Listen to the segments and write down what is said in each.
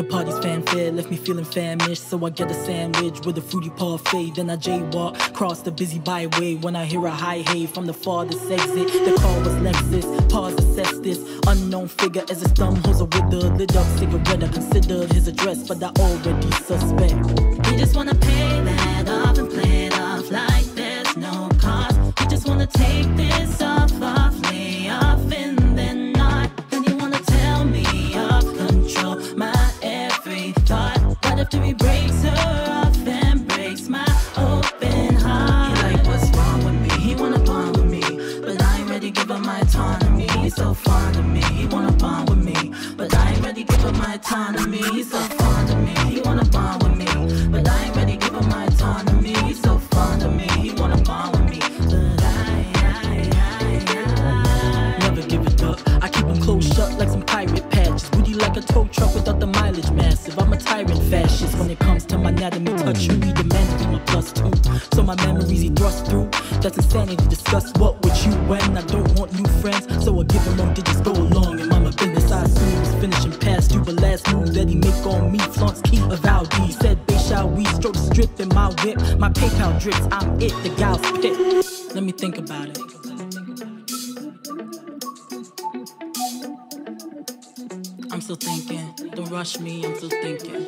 party's fanfare left me feeling famished, so I get a sandwich with a fruity parfait. Then I jaywalk, cross the busy byway. When I hear a high hay from the farthest exit, the car was Lexus. Pause, assess this unknown figure as his thumb holds a withered, lit up cigarette. I considered his address, but I already suspect. He just wanna pay that off and play it off like there's no cost. He just wanna take this off me off and then not. Then he wanna tell me off, control my every thought. But after he breaks her off and breaks my open heart, he like, what's wrong with me? He wanna bond with me, but I ain't ready to give up my autonomy. He's so fond of me, he wanna bond with me, but I ain't ready to give up my autonomy. He's so fond of me, he wanna bond with me, but I ain't ready to give up my autonomy. He's so fond of me, he wanna bond with me, but I never give it up. I keep them closed shut like some pirate patches. Woody like a tow truck without the mileage massive. I'm a tyrant fascist when it comes to my anatomy. Touch you, he demand to be my +2. So my memories he thrust through. That's insanity. Discuss what with you when I don't want new friends. So I give him them digits, go along and mama business. I assume he was finishing past due, but last move that he make on me flaunts key of Audi. Said, shall we stroll the strip in my whip? My PayPal drips, I'm it, the gal's pit. Let me think about it. I'm still thinking, don't rush me, I'm still thinking.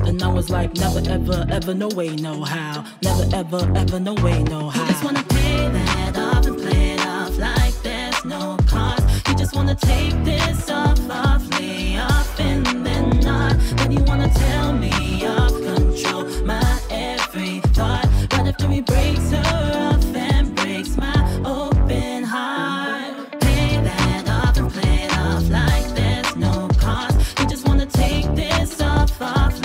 Then I was like, never ever, ever, no way, no how. Never ever, ever, no way, no how. He just wanna pay that off and play it off like there's no cost. He just wanna take this off me off and then not. Then he wanna tell me off, control my every thought. But after he breaks her off and breaks my open heart, pay that off and play it off like there's no cost. He just wanna take this off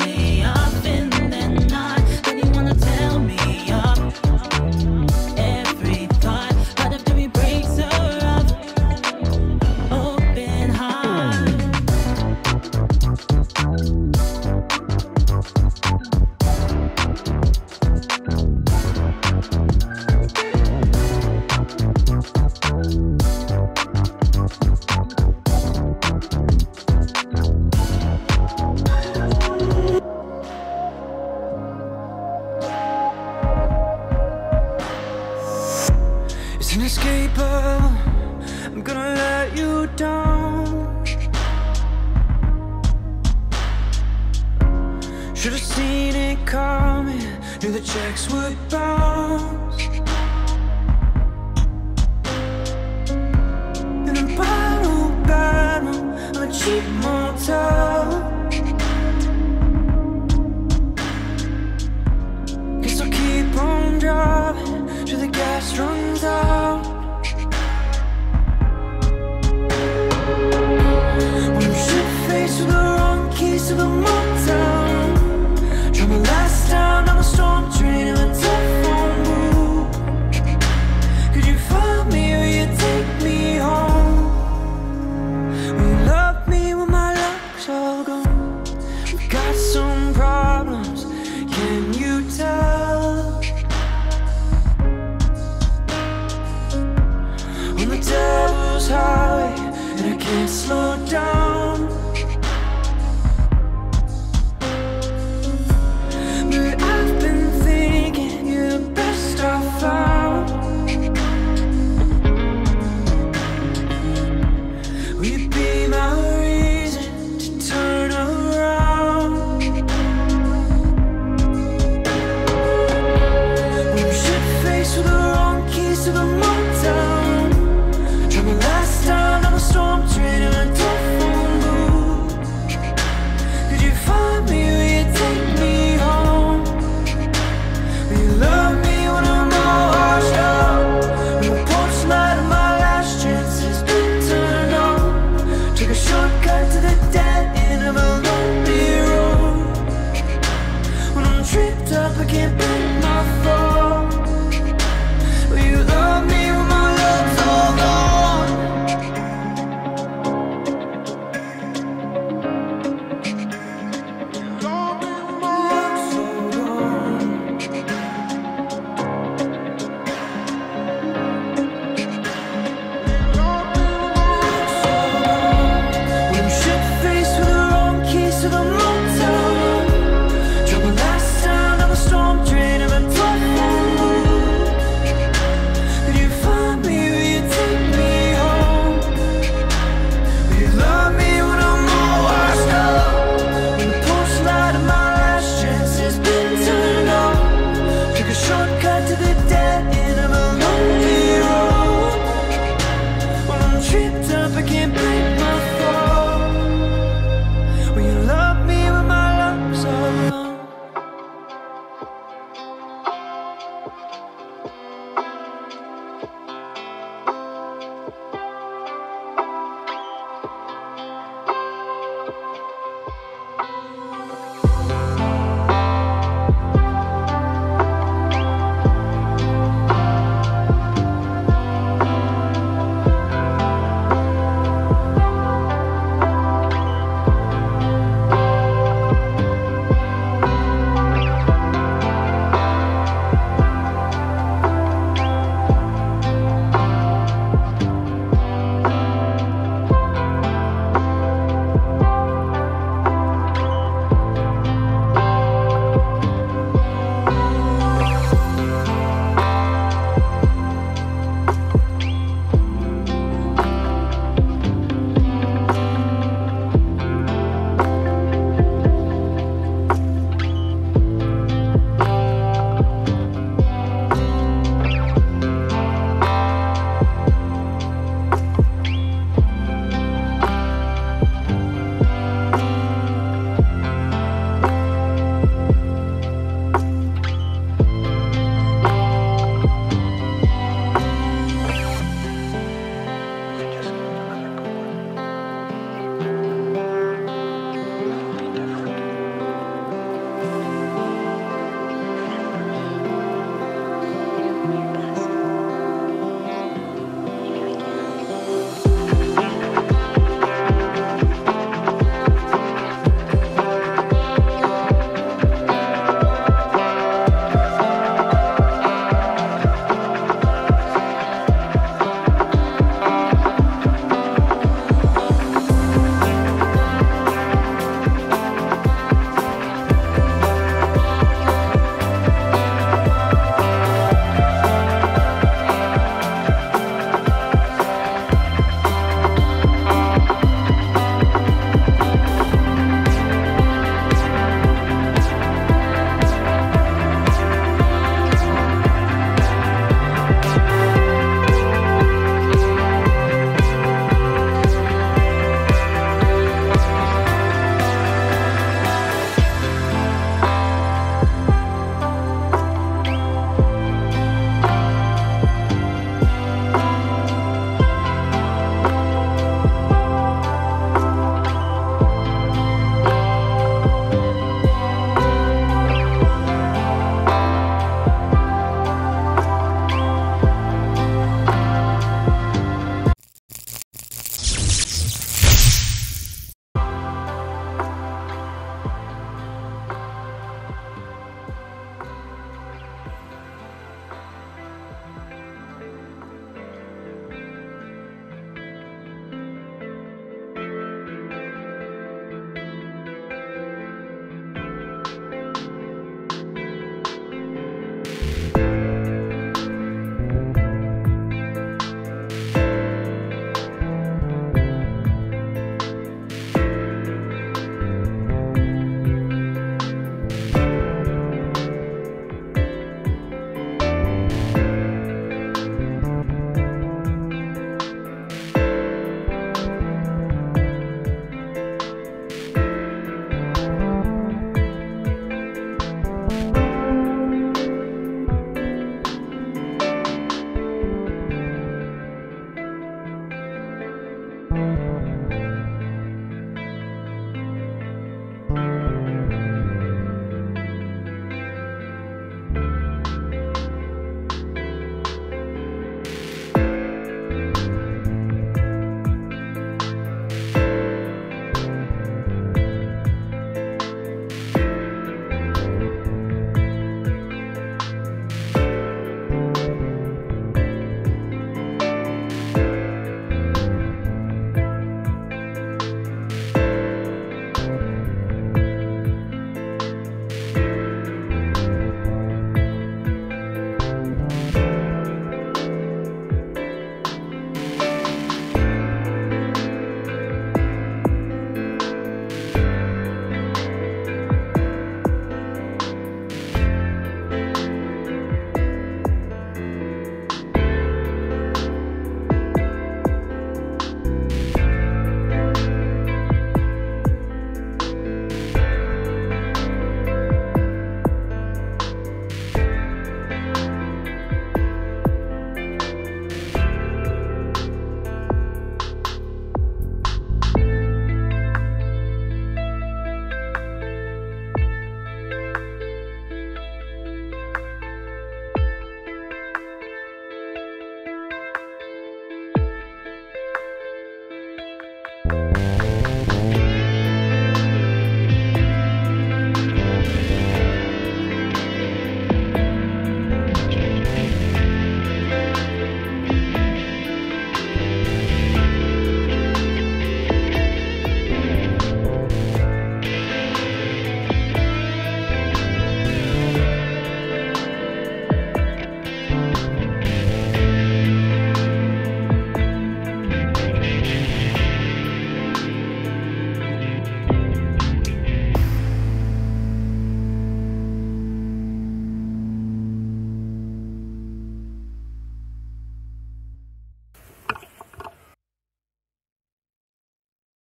me off and then not. Then he wanna tell me off every thought. But after he breaks her off, open heart. It's inescapable, I'm gonna let you down. Should've seen it coming, knew the checks would bounce. In a battle, I'm a cheap motel. Guess I'll keep on driving till the gas runs out. When I'm shit-faced with the wrong keys to the motel, try my last time down the storm drain in a telephone booth. Could you find me or you take me home? Will you love me when my luck's all gone? We've got some problems, can you tell? On the devil's highway, and I can't slow down. But I've been thinking you're the best I found. Will you be my reason to turn around? When I'm shit-faced with the wrong keys to the motel, try my last time down the storm drain in a telephone booth. Could you find me or you take me home? Will you love me when I'm all washed out? When the porch light of my last chance has been turned on, took a shortcut to the dead end of a lonely road. When I'm tripped up, I can't pick my phone.